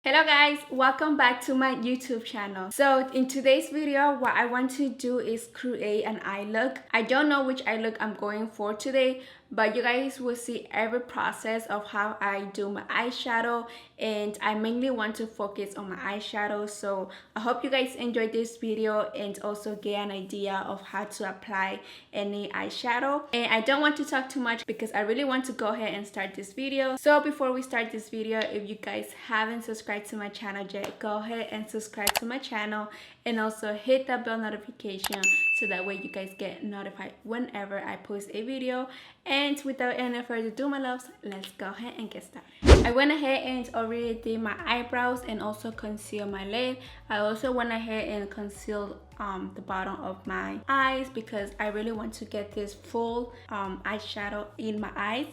Hello guys, welcome back to my YouTube channel. So in today's video, what I want to do is create an eye look. I don't know which eye look I'm going for today, but you guys will see every process of how I do my eyeshadow, and I mainly want to focus on my eyeshadow. So I hope you guys enjoyed this video and also get an idea of how to apply any eyeshadow. And I don't want to talk too much because I really want to go ahead and start this video. So before we start this video, if you guys haven't subscribed to my channel yet, go ahead and subscribe to my channel and also hit that bell notification so that way you guys get notified whenever I post a video. And without any further ado, my loves, let's go ahead and get started. I went ahead and already did my eyebrows and also conceal my lid. I also went ahead and concealed the bottom of my eyes because I really want to get this full eyeshadow in my eyes.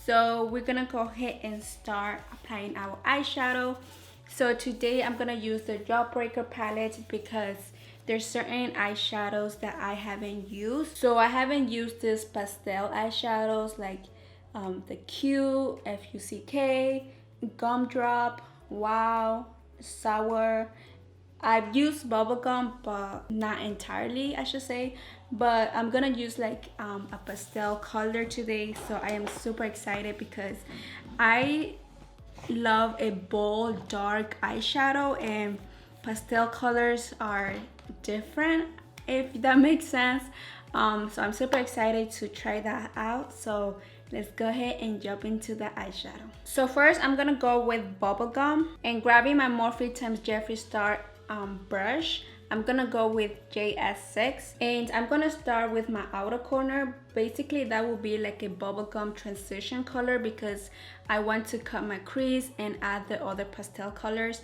So we're gonna go ahead and start applying our eyeshadow. So today I'm gonna use the Jawbreaker palette because there's certain eyeshadows that I haven't used. So I haven't used this pastel eyeshadows like the Q, F-U-C-K, Gumdrop, Wow, Sour. I've used bubblegum, but not entirely, I should say. But I'm gonna use like a pastel color today, so I am super excited because I love a bold, dark eyeshadow, and pastel colors are different, if that makes sense. So I'm super excited to try that out. So let's go ahead and jump into the eyeshadow. So first I'm gonna go with bubblegum, and grabbing my Morphe x Jeffree Star brush, I'm gonna go with JS6, and I'm gonna start with my outer corner. Basically that will be like a bubblegum transition color because I want to cut my crease and add the other pastel colors.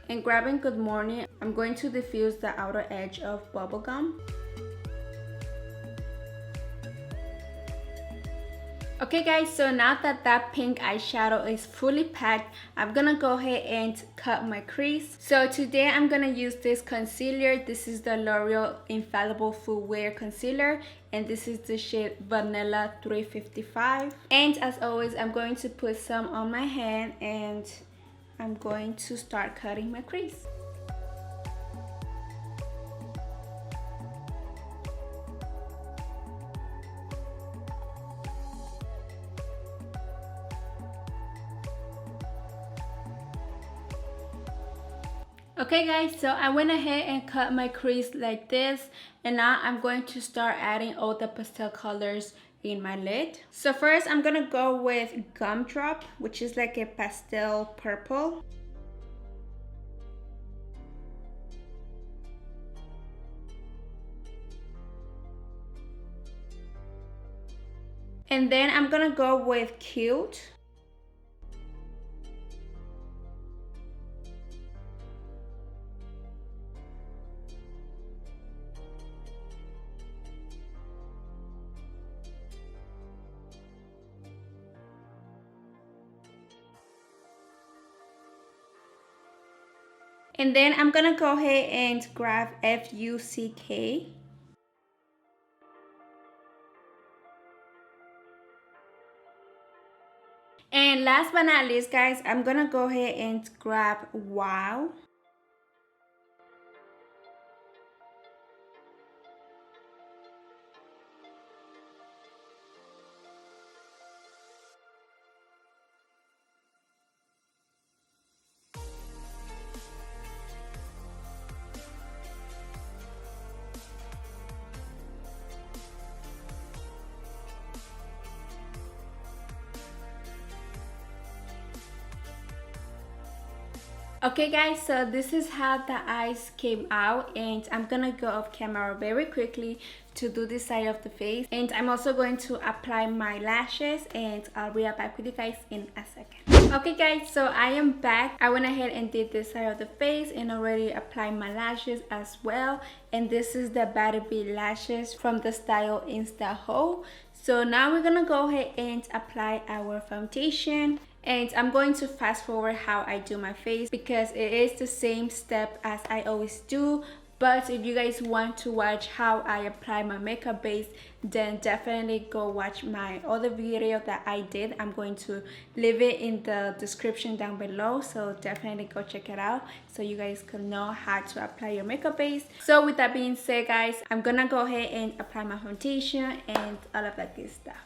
And grabbing Good Morning, I'm going to diffuse the outer edge of bubblegum. Okay guys, so now that pink eyeshadow is fully packed, I'm gonna go ahead and cut my crease. So today I'm gonna use this concealer. This is the L'Oreal Infallible Full Wear Concealer, and this is the shade Vanilla 355. And as always, I'm going to put some on my hand and I'm going to start cutting my crease. Okay guys, so I went ahead and cut my crease like this, and now I'm going to start adding all the pastel colors in my lid. So first I'm gonna go with Gumdrop, which is like a pastel purple. And then I'm gonna go with Cute. And then I'm gonna go ahead and grab F-U-C-K. And last but not least guys, I'm gonna go ahead and grab Wow. Okay guys, so this is how the eyes came out, and I'm gonna go off camera very quickly to do this side of the face, and I'm also going to apply my lashes, and I'll be right back with you guys in a second. Okay guys, so I am back. I went ahead and did this side of the face and already applied my lashes as well, and this is the Butterbeat lashes from the style Insta Ho. So now we're gonna go ahead and apply our foundation. And I'm going to fast forward how I do my face because it is the same step as I always do. But if you guys want to watch how I apply my makeup base, then definitely go watch my other video that I did. I'm going to leave it in the description down below, so definitely go check it out so you guys can know how to apply your makeup base. So with that being said guys, I'm gonna go ahead and apply my foundation and all of that good stuff.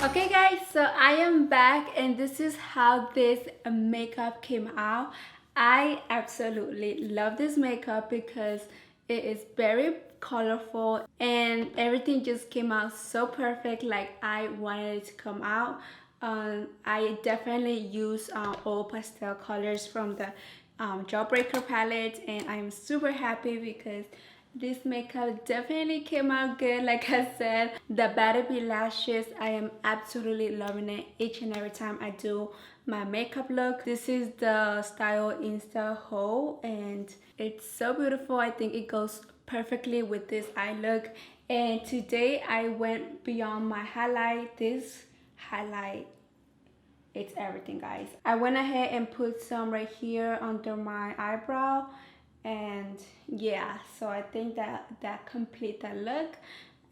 Okay guys, so I am back and this is how this makeup came out. I absolutely love this makeup because it is very colorful and everything just came out so perfect like I wanted it to come out. I definitely use all pastel colors from the Jawbreaker palette, and I'm super happy because this makeup definitely came out good. Like I said, the Butterbeat lashes, I am absolutely loving it each and every time I do my makeup look. This is the style Insta Ho and it's so beautiful. I think it goes perfectly with this eye look. And today I went beyond my highlight. This highlight, it's everything guys. I went ahead and put some right here under my eyebrow, and yeah, so I think that complete that look.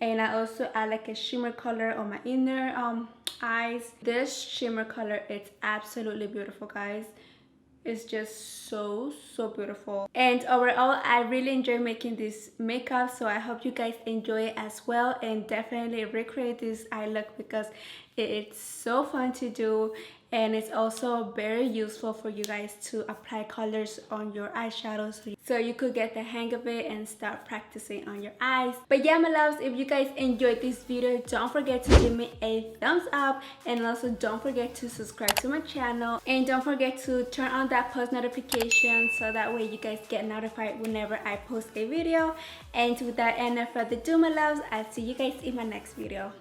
And I also add like a shimmer color on my inner eyes. This shimmer color, it's absolutely beautiful guys. It's just so beautiful. And overall, I really enjoy making this makeup, so I hope you guys enjoy it as well, and definitely recreate this eye look because it's so fun to do. and it's also very useful for you guys to apply colors on your eyeshadows, so you could get the hang of it and start practicing on your eyes. But yeah, my loves, if you guys enjoyed this video, don't forget to give me a thumbs up, and also don't forget to subscribe to my channel, and don't forget to turn on that post notification so that way you guys get notified whenever I post a video. And without any further ado, my loves, I'll see you guys in my next video.